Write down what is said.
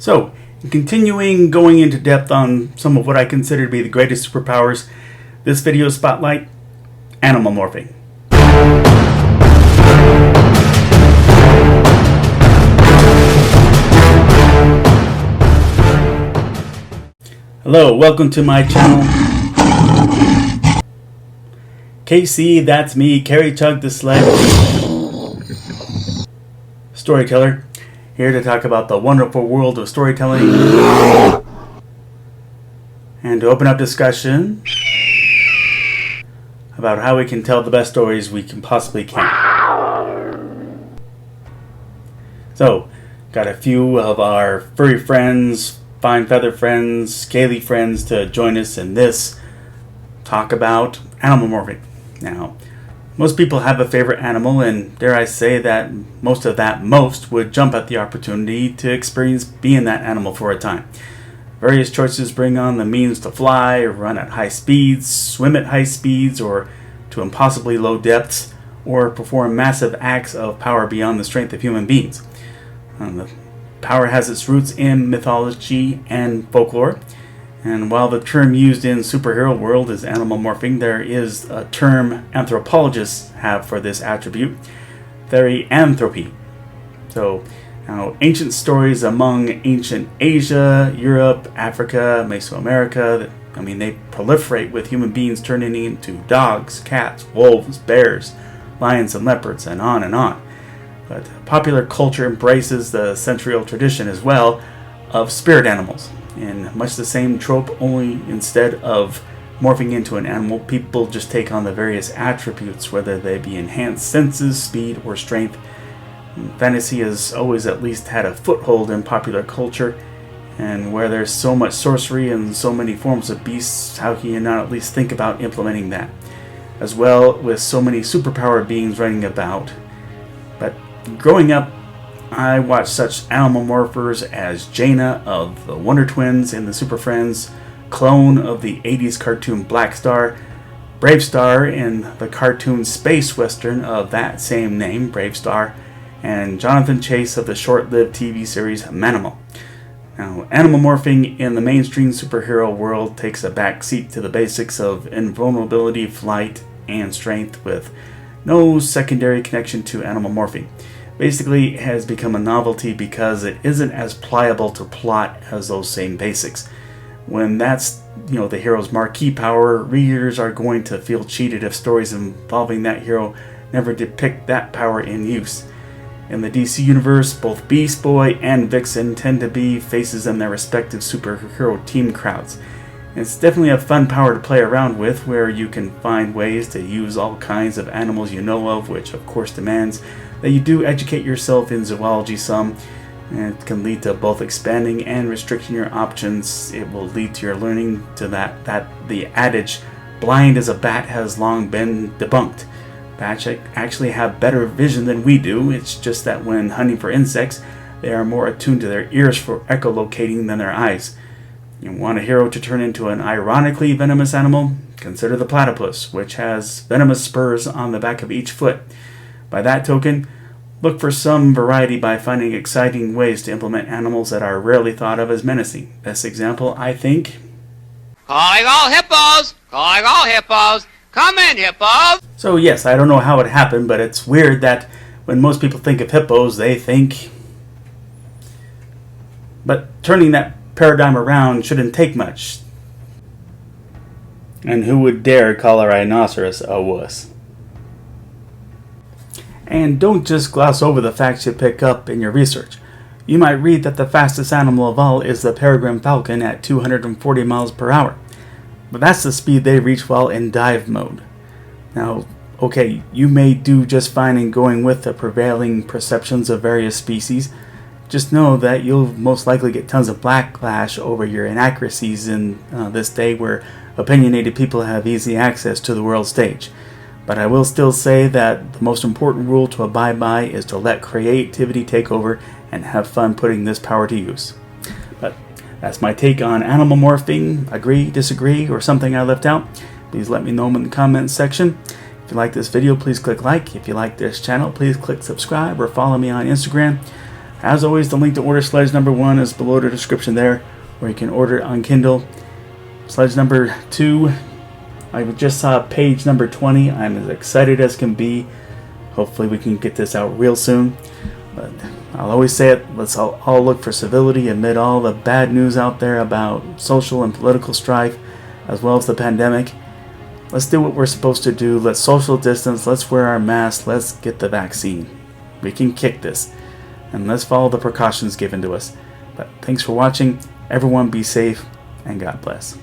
So, continuing going into depth on some of what I consider to be the greatest superpowers, this video spotlight, animal morphing. Hello, welcome to my channel. KC, that's me, Carry Chug the Sled, storyteller, here to talk about the wonderful world of storytelling and to open up discussion about how we can tell the best stories we can possibly can. So, got a few of our furry friends, fine feather friends, scaly friends to join us in this talk about animal morphing. Now, most people have a favorite animal, and dare I say that most would jump at the opportunity to experience being that animal for a time. Various choices bring on the means to fly, run at high speeds, swim at high speeds, or to impossibly low depths, or perform massive acts of power beyond the strength of human beings. The power has its roots in mythology and folklore, and while the term used in superhero world is animal morphing, there is a term anthropologists have for this attribute, therianthropy. So, now ancient stories among ancient Asia, Europe, Africa, Mesoamerica, they proliferate with human beings turning into dogs, cats, wolves, bears, lions, and leopards, and on and on. But popular culture embraces the century-old tradition as well of spirit animals. In much the same trope, only instead of morphing into an animal, people just take on the various attributes, whether they be enhanced senses, speed, or strength. Fantasy has always at least had a foothold in popular culture, and where there's so much sorcery and so many forms of beasts, how can you not at least think about implementing that? As well, with so many superpowered beings running about. But growing up, I watched such animal morphers as Jaina of the Wonder Twins in the Super Friends, clone of the 80s cartoon Blackstar, Bravestarr in the cartoon space western of that same name, Bravestarr, and Jonathan Chase of the short-lived TV series Manimal. Now, animal morphing in the mainstream superhero world takes a back seat to the basics of invulnerability, flight, and strength with no secondary connection to animal morphing. Basically, it has become a novelty because it isn't as pliable to plot as those same basics. When that's, the hero's marquee power, readers are going to feel cheated if stories involving that hero never depict that power in use. In the DC universe, both Beast Boy and Vixen tend to be faces in their respective superhero team crowds. It's definitely a fun power to play around with, where you can find ways to use all kinds of animals you know of, which of course demands that you do educate yourself in zoology some, and it can lead to both expanding and restricting your options. It will lead to your learning to that the adage, blind as a bat, has long been debunked. Bats actually have better vision than we do. It's just that when hunting for insects, they are more attuned to their ears for echolocating than their eyes. You want a hero to turn into an ironically venomous animal? Consider the platypus, which has venomous spurs on the back of each foot. By that token, look for some variety by finding exciting ways to implement animals that are rarely thought of as menacing. Best example, I think... Calling all hippos! Calling all hippos! Come in, hippos! So yes, I don't know how it happened, but it's weird that when most people think of hippos, they think... But turning that paradigm around shouldn't take much. And who would dare call a rhinoceros a wuss? And don't just gloss over the facts you pick up in your research. You might read that the fastest animal of all is the peregrine falcon at 240 miles per hour. But that's the speed they reach while in dive mode. Now, okay, you may do just fine in going with the prevailing perceptions of various species. Just know that you'll most likely get tons of backlash over your inaccuracies in this day where opinionated people have easy access to the world stage. But I will still say that the most important rule to abide by is to let creativity take over and have fun putting this power to use. But that's my take on animal morphing. Agree, disagree, or something I left out? Please let me know in the comments section. If you like this video, please click like. If you like this channel, please click subscribe or follow me on Instagram. As always, the link to order Sledge number 1 is below the description there, where you can order it on Kindle. Sledge number 2, I just saw page number 20. I'm as excited as can be. Hopefully we can get this out real soon. But I'll always say it, let's all look for civility amid all the bad news out there about social and political strife, as well as the pandemic. Let's do what we're supposed to do. Let's social distance. Let's wear our masks. Let's get the vaccine. We can kick this. And let's follow the precautions given to us. But thanks for watching. Everyone be safe, and God bless.